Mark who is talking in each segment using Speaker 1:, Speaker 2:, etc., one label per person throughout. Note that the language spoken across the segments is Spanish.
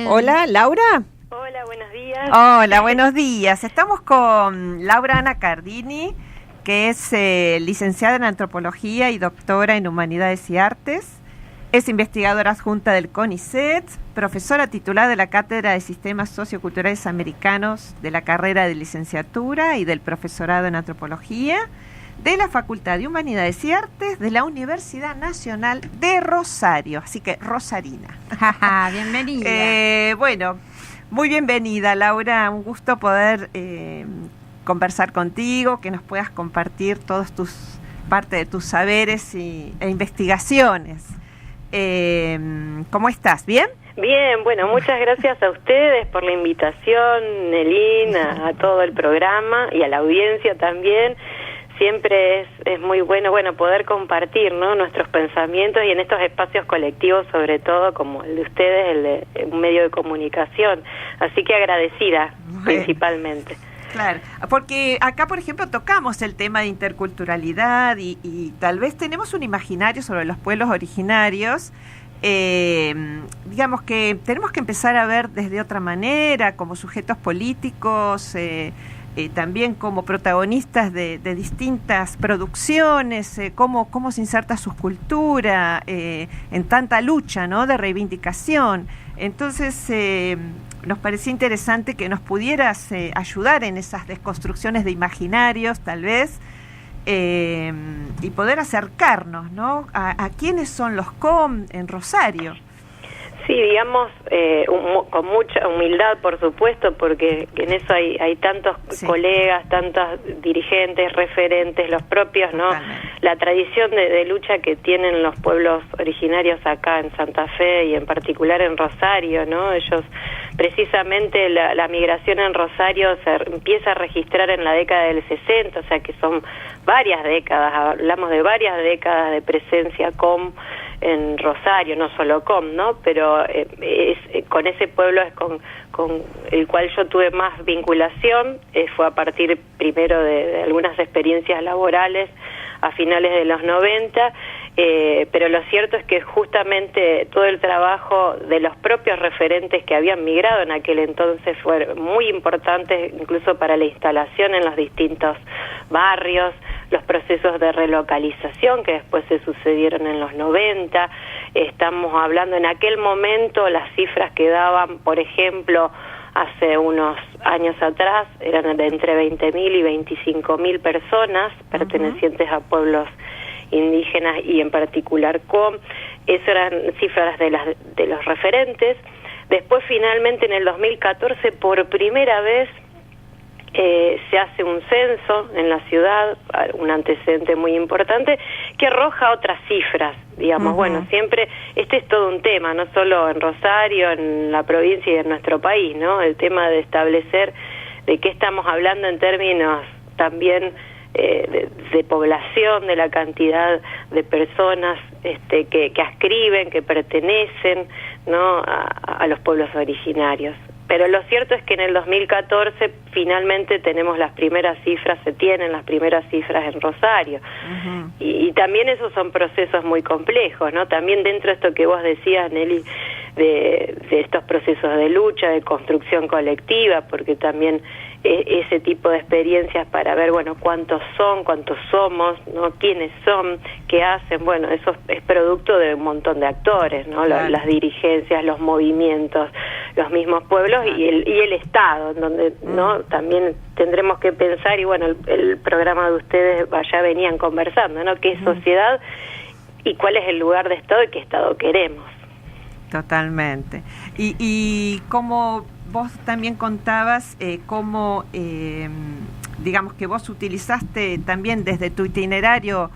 Speaker 1: Hola, Laura.
Speaker 2: Hola, buenos días.
Speaker 1: Hola, buenos días. Estamos con Laura Ana Cardini, que es licenciada en Antropología y doctora en Humanidades y Artes. Es investigadora adjunta del CONICET, profesora titular de la Cátedra de Sistemas Socioculturales Americanos de la carrera de licenciatura y del profesorado en Antropología de la Facultad de Humanidades y Artes de la Universidad Nacional de Rosario. Así que, rosarina.
Speaker 3: Bienvenida.
Speaker 1: Bueno, muy bienvenida, Laura. Un gusto poder conversar contigo, que nos puedas compartir todos parte de tus saberes e investigaciones. ¿Cómo estás? ¿Bien?
Speaker 2: Bien, bueno, muchas gracias a ustedes por la invitación, Nelín, a todo el programa y a la audiencia también. Siempre es muy bueno poder compartir, ¿no?, nuestros pensamientos y en estos espacios colectivos, sobre todo como el de ustedes, el de un medio de comunicación. Así que agradecida, principalmente.
Speaker 1: Claro, porque acá, por ejemplo, tocamos el tema de interculturalidad y tal vez tenemos un imaginario sobre los pueblos originarios. Digamos que tenemos que empezar a ver desde otra manera, como sujetos políticos, también como protagonistas de distintas producciones, cómo se inserta su cultura en tanta lucha, ¿no?, de reivindicación. Entonces, nos parecía interesante que nos pudieras ayudar en esas desconstrucciones de imaginarios, tal vez, y poder acercarnos, ¿no?, a quiénes son los COM en Rosario.
Speaker 2: Sí, digamos, con mucha humildad, por supuesto, porque en eso hay tantos colegas, tantos dirigentes, referentes, los propios, ¿no? La tradición de lucha que tienen los pueblos originarios acá en Santa Fe y en particular en Rosario, ¿no? Ellos, precisamente, la migración en Rosario se empieza a registrar en la década del 60, o sea que son varias décadas, hablamos de varias décadas de presencia en Rosario, no solo ¿no? Pero con ese pueblo es con el cual yo tuve más vinculación, fue a partir primero de algunas experiencias laborales a finales de los 90, pero lo cierto es que justamente todo el trabajo de los propios referentes que habían migrado en aquel entonces fue muy importante, incluso para la instalación en los distintos barrios, los procesos de relocalización que después se sucedieron en los 90. Estamos hablando en aquel momento, las cifras que daban, por ejemplo, hace unos años atrás, eran de entre 20.000 y 25.000 personas pertenecientes a pueblos indígenas y en particular Esas eran cifras de los referentes. Después, finalmente, en el 2014, por primera vez, se hace un censo en la ciudad, un antecedente muy importante, que arroja otras cifras, digamos. Bueno, siempre, este es todo un tema, no solo en Rosario, en la provincia y en nuestro país, ¿no? El tema de establecer de qué estamos hablando en términos también de población, de la cantidad de personas que ascriben, que pertenecen, ¿no?, a los pueblos originarios. Pero lo cierto es que en el 2014 finalmente tenemos las primeras cifras, se tienen las primeras cifras en Rosario. Y también esos son procesos muy complejos, ¿no? También dentro de esto que vos decías, Nelly, de estos procesos de lucha, de construcción colectiva, porque también ese tipo de experiencias para ver, bueno, cuántos somos, ¿no?, quiénes son, qué hacen, bueno, eso es producto de un montón de actores, ¿no? Claro. Las dirigencias, los movimientos, los mismos pueblos y el Estado, donde no también tendremos que pensar, y bueno, el programa de ustedes ya venían conversando, ¿no?, qué es sociedad y cuál es el lugar de Estado y qué Estado queremos.
Speaker 1: Totalmente. Y como vos también contabas, cómo, digamos que vos utilizaste también desde tu itinerario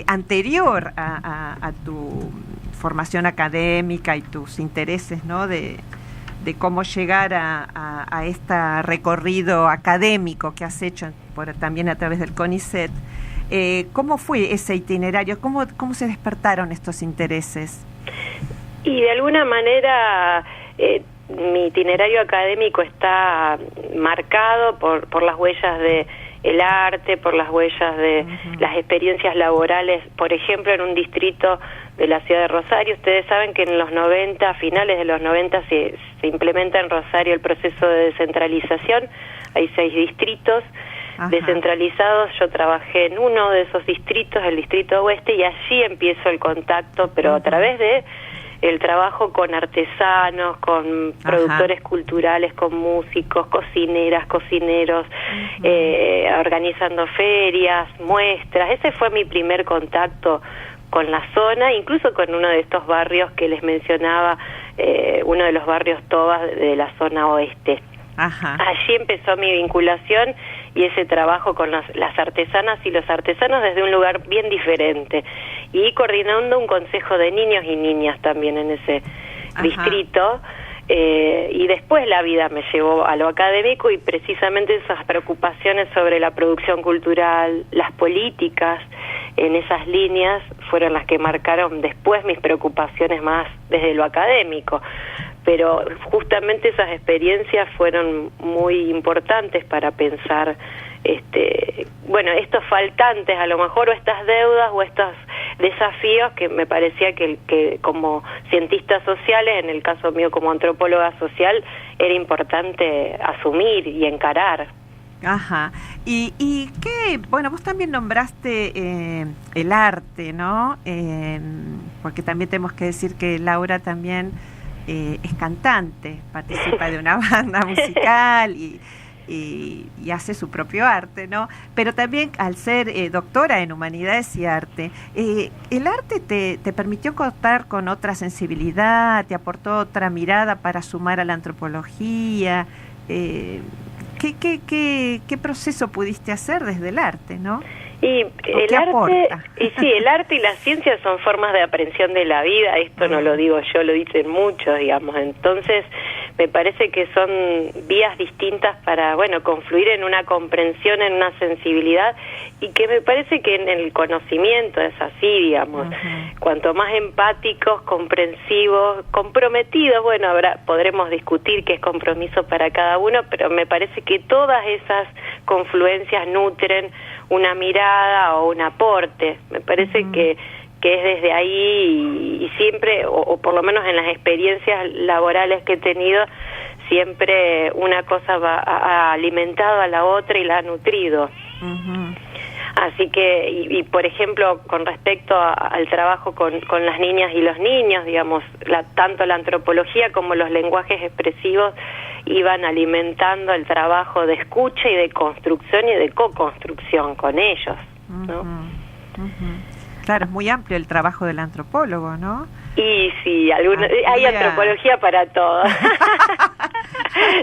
Speaker 1: anterior a tu formación académica y tus intereses, ¿no?, de cómo llegar a este recorrido académico que has hecho también a través del CONICET. ¿Cómo fue ese itinerario? ¿Cómo se despertaron estos intereses?
Speaker 2: Y de alguna manera mi itinerario académico está marcado por las huellas de el arte, por las huellas de las experiencias laborales, por ejemplo, en un distrito de la ciudad de Rosario. Ustedes saben que en los 90, a finales de los 90, se implementa en Rosario el proceso de descentralización. Hay 6 distritos descentralizados. Yo trabajé en uno de esos distritos, el distrito oeste, y allí empiezo el contacto, pero a través de el trabajo con artesanos, con productores culturales, con músicos, cocineras, cocineros, organizando ferias, muestras. Ese fue mi primer contacto con la zona, incluso con uno de estos barrios que les mencionaba, uno de los barrios Tobas de la zona oeste. Allí empezó mi vinculación y ese trabajo con las artesanas y los artesanos desde un lugar bien diferente, y coordinando un consejo de niños y niñas también en ese distrito. Y después la vida me llevó a lo académico, y precisamente esas preocupaciones sobre la producción cultural, las políticas en esas líneas fueron las que marcaron después mis preocupaciones más desde lo académico. Pero justamente esas experiencias fueron muy importantes para pensar estos faltantes a lo mejor, o estas deudas o estos desafíos que me parecía que como cientistas sociales, en el caso mío como antropóloga social, era importante asumir y encarar.
Speaker 1: Y qué, bueno, vos también nombraste el arte, ¿no? Porque también tenemos que decir que Laura también es cantante, participa de una banda musical y hace su propio arte, ¿no? Pero también, al ser doctora en Humanidades y Arte, ¿el arte te permitió contar con otra sensibilidad, te aportó otra mirada para sumar a la antropología? ¿Qué proceso pudiste hacer desde el arte, no?
Speaker 2: Y el arte y la ciencia son formas de aprehensión de la vida. Esto no lo digo yo, lo dicen muchos, digamos. Entonces me parece que son vías distintas para, confluir en una comprensión, en una sensibilidad, y que me parece que en el conocimiento es así, digamos. Cuanto más empáticos, comprensivos, comprometidos, podremos discutir qué es compromiso para cada uno, pero me parece que todas esas confluencias nutren una mirada o un aporte. Me parece que es desde ahí, y siempre, o por lo menos en las experiencias laborales que he tenido, siempre una cosa ha alimentado a la otra y la ha nutrido. Así que, y por ejemplo, con respecto al trabajo con las niñas y los niños, digamos, tanto la antropología como los lenguajes expresivos iban alimentando el trabajo de escucha y de construcción y de co-construcción con ellos, ¿no?
Speaker 1: Claro, es muy amplio el trabajo del antropólogo, ¿no?
Speaker 2: Y sí, hay antropología para todo.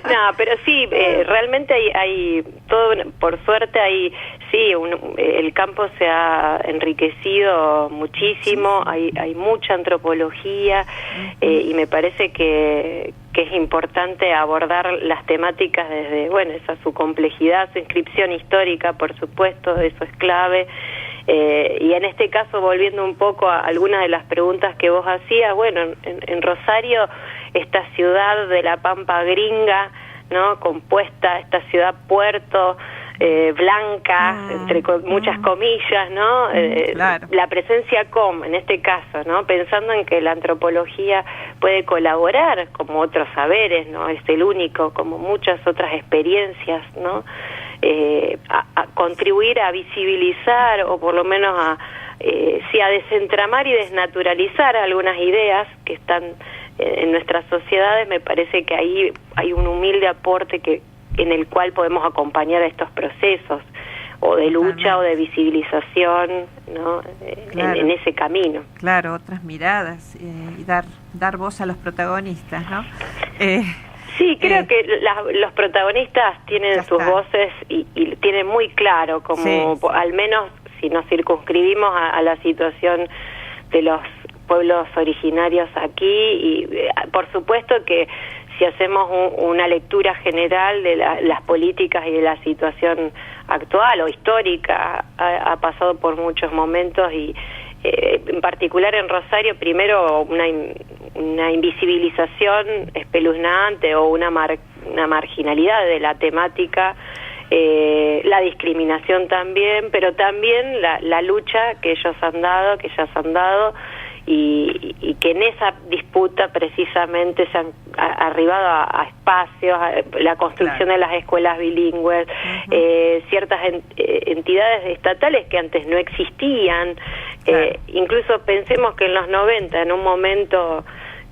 Speaker 2: No, pero sí, realmente hay todo, por suerte el campo se ha enriquecido muchísimo, hay mucha antropología, y me parece que es importante abordar las temáticas desde, su complejidad, su inscripción histórica, por supuesto, eso es clave. Y en este caso, volviendo un poco a algunas de las preguntas que vos hacías, en Rosario, esta ciudad de la Pampa gringa, ¿no? Compuesta, esta ciudad puerto, blanca, entre muchas comillas, ¿no?
Speaker 1: Claro.
Speaker 2: La presencia en este caso, ¿no? Pensando en que la antropología puede colaborar como otros saberes, ¿no? Es el único, como muchas otras experiencias, ¿no? A contribuir a visibilizar, o por lo menos a desentramar y desnaturalizar algunas ideas que están en nuestras sociedades. Me parece que ahí hay un humilde aporte en el cual podemos acompañar a estos procesos, o de lucha o de visibilización, ¿no?
Speaker 1: Claro.
Speaker 2: En ese camino.
Speaker 1: Claro, otras miradas, y dar voz a los protagonistas, ¿no?
Speaker 2: Sí, creo que los protagonistas tienen sus voces y tienen muy claro, al menos si nos circunscribimos a la situación de los pueblos originarios aquí, y por supuesto que si hacemos una lectura general de las políticas y de la situación actual o histórica, ha pasado por muchos momentos, y en particular en Rosario, primero una invisibilización espeluznante o una marginalidad de la temática la discriminación también, pero también la lucha que ellas han dado, y que en esa disputa precisamente se han arribado a espacios, la construcción de las escuelas bilingües, ciertas entidades estatales que antes no existían, incluso pensemos que en los 90, en un momento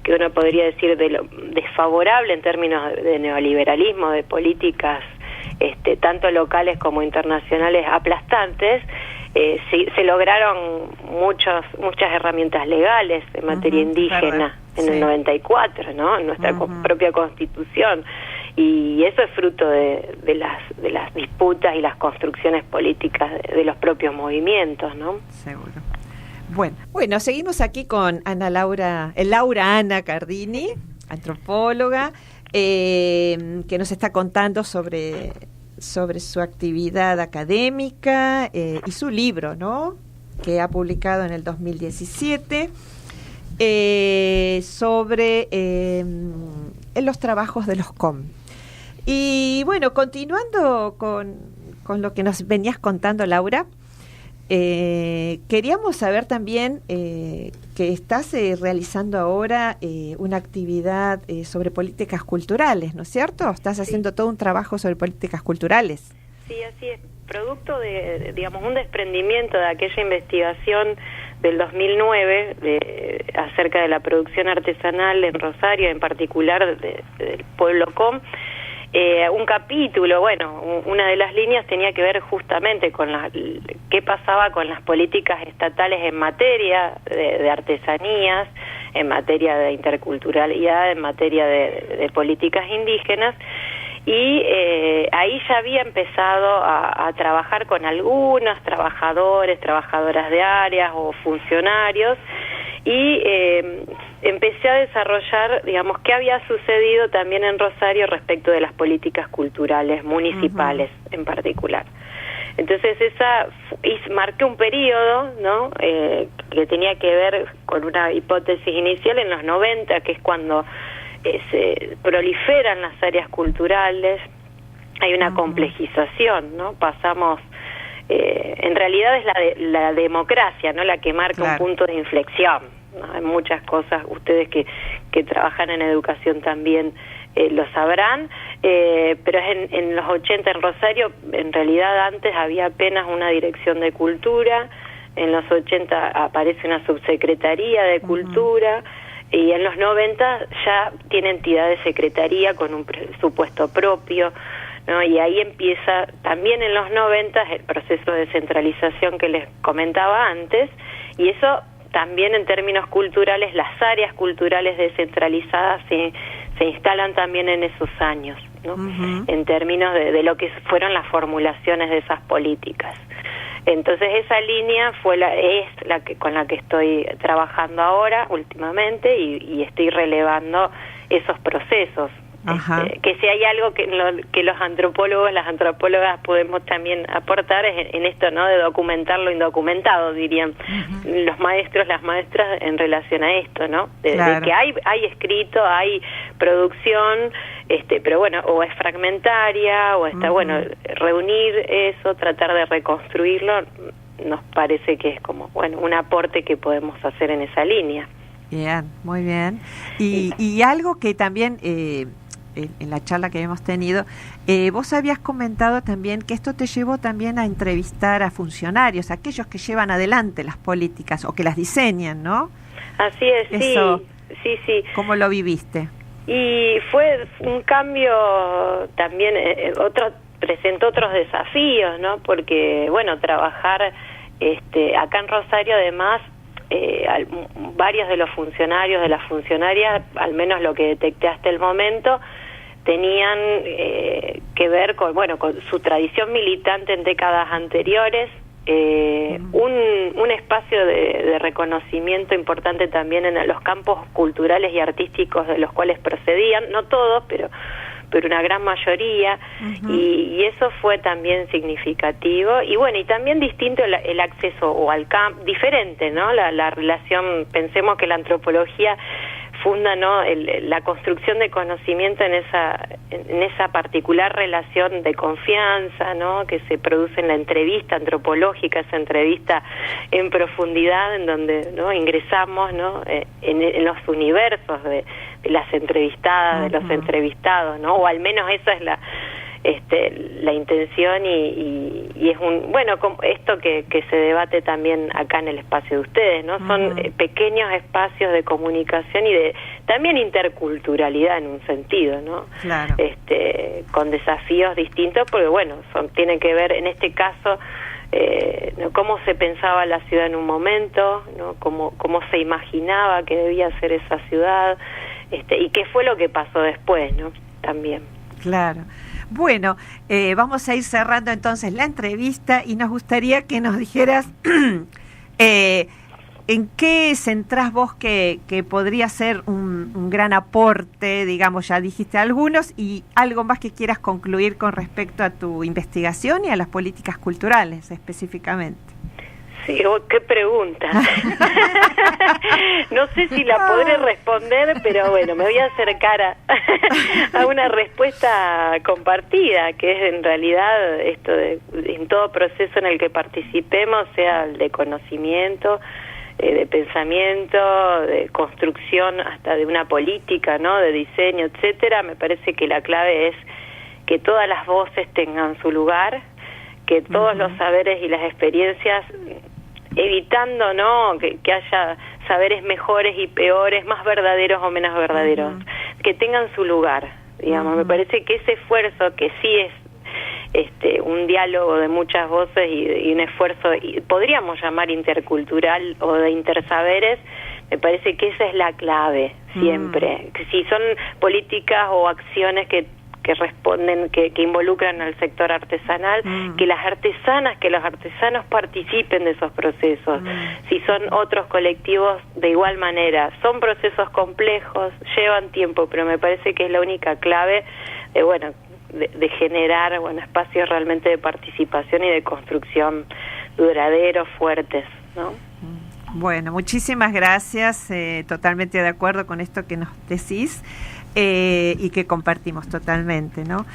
Speaker 2: que uno podría decir desfavorable en términos de neoliberalismo, de políticas tanto locales como internacionales aplastantes, se lograron muchas herramientas legales en materia indígena en el 94, ¿no? En nuestra propia Constitución, y eso es fruto de las disputas y las construcciones políticas de los propios movimientos, ¿no?
Speaker 1: Seguro. Bueno, seguimos aquí con Laura Ana Cardini, antropóloga, que nos está contando sobre su actividad académica y su libro, ¿no?, que ha publicado en el 2017 sobre los trabajos de los COM. Y bueno, continuando con lo que nos venías contando, Laura, queríamos saber también que estás realizando ahora una actividad sobre políticas culturales, ¿no es cierto? Estás haciendo todo un trabajo sobre políticas culturales.
Speaker 2: Sí, así es. Producto de, digamos, un desprendimiento de aquella investigación del 2009 acerca de la producción artesanal en Rosario, en particular del pueblo COM. Un capítulo, una de las líneas tenía que ver justamente con qué pasaba con las políticas estatales en materia de artesanías, en materia de interculturalidad, en materia de políticas indígenas, y ahí ya había empezado a trabajar con algunos trabajadoras de áreas o funcionarios, y empecé a desarrollar, digamos, qué había sucedido también en Rosario respecto de las políticas culturales municipales en particular. Entonces marqué un periodo, ¿no?, que tenía que ver con una hipótesis inicial en los 90, que es cuando se proliferan las áreas culturales, hay una complejización, ¿no? Pasamos, en realidad es la democracia, ¿no?, la que marca un punto de inflexión, ¿no? Hay muchas cosas, ustedes que trabajan en educación también lo sabrán, pero en los 80 en Rosario, en realidad antes había apenas una dirección de cultura, en los 80 aparece una subsecretaría de cultura, y en los 90 ya tiene entidad de secretaría con un presupuesto propio, ¿no? Y ahí empieza también en los 90 el proceso de descentralización que les comentaba antes, y eso también en términos culturales, las áreas culturales descentralizadas se instalan también en esos años, ¿no? En términos de lo que fueron las formulaciones de esas políticas. Entonces esa línea es la que con la que estoy trabajando ahora últimamente, y estoy relevando esos procesos. Que si hay algo que los antropólogos, las antropólogas podemos también aportar es en esto, ¿no?, de documentar lo indocumentado, dirían los maestros, las maestras, en relación a esto, ¿no? De que hay escrito, hay producción, pero bueno, o es fragmentaria, o está, reunir eso, tratar de reconstruirlo, nos parece que es como, un aporte que podemos hacer en esa línea.
Speaker 1: Bien, muy bien. Y algo que también en la charla que hemos tenido, vos habías comentado también que esto te llevó también a entrevistar a funcionarios, aquellos que llevan adelante las políticas o que las diseñan, ¿no?
Speaker 2: Así es,
Speaker 1: eso,
Speaker 2: sí.
Speaker 1: ¿Cómo lo viviste?
Speaker 2: Y fue un cambio también, presentó otros desafíos, ¿no? Porque, trabajar acá en Rosario, además, varios de los funcionarios, de las funcionarias, al menos lo que detecté hasta el momento, tenían que ver con su tradición militante en décadas anteriores, un espacio de reconocimiento importante también en los campos culturales y artísticos de los cuales procedían, no todos, pero una gran mayoría, y eso fue también significativo, y también distinto el acceso o al campo, diferente, ¿no? La relación, pensemos que la antropología funda, ¿no?, la construcción de conocimiento en esa particular relación de confianza, ¿no?, que se produce en la entrevista antropológica, esa entrevista en profundidad, en donde, ¿no?, ingresamos, ¿no?, en los universos de las entrevistadas, de los entrevistados, ¿no?, o al menos esa es la intención y es esto que se debate también acá en el espacio de ustedes, ¿no? Son pequeños espacios de comunicación y de también interculturalidad en un sentido, ¿no?
Speaker 1: Claro.
Speaker 2: Con desafíos distintos, porque tienen que ver en este caso ¿no?, cómo se pensaba la ciudad en un momento, ¿no?, cómo se imaginaba que debía ser esa ciudad, y qué fue lo que pasó después, ¿no? También.
Speaker 1: Claro. Bueno, vamos a ir cerrando entonces la entrevista y nos gustaría que nos dijeras en qué centrás vos que podría ser un gran aporte, digamos, ya dijiste algunos, y algo más que quieras concluir con respecto a tu investigación y a las políticas culturales específicamente.
Speaker 2: Sí, qué pregunta. No sé si la podré responder, pero bueno, me voy a acercar a una respuesta compartida, que es en realidad esto en todo proceso en el que participemos, sea el de conocimiento, de pensamiento, de construcción, hasta de una política, ¿no?, de diseño, etcétera. Me parece que la clave es que todas las voces tengan su lugar, que todos los saberes y las experiencias, evitando, ¿no?, que haya saberes mejores y peores, más verdaderos o menos verdaderos, que tengan su lugar, digamos. Me parece que ese esfuerzo, que sí es un diálogo de muchas voces y un esfuerzo, podríamos llamar intercultural o de intersaberes, me parece que esa es la clave siempre. Que si son políticas o acciones que responden, que involucran al sector artesanal, que las artesanas, que los artesanos participen de esos procesos. Si son otros colectivos, de igual manera. Son procesos complejos, llevan tiempo, pero me parece que es la única clave de generar espacios realmente de participación y de construcción duraderos, fuertes, ¿no?
Speaker 1: Bueno, muchísimas gracias, totalmente de acuerdo con esto que nos decís. Y que compartimos totalmente, ¿no?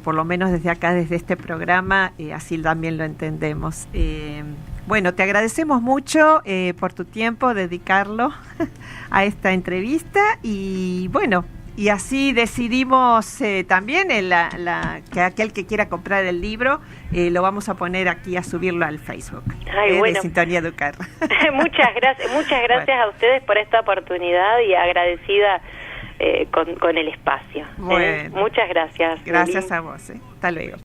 Speaker 1: Por lo menos desde acá, desde este programa, así también lo entendemos. Bueno, te agradecemos mucho por tu tiempo, dedicarlo a esta entrevista y bueno, y así decidimos también que aquel que quiera comprar el libro, lo vamos a poner aquí a subirlo al Facebook de Sintonía Educar.
Speaker 2: Muchas gracias a ustedes por esta oportunidad y agradecida con el espacio.
Speaker 1: Bueno.
Speaker 2: Muchas gracias.
Speaker 1: Gracias a vos. Hasta luego.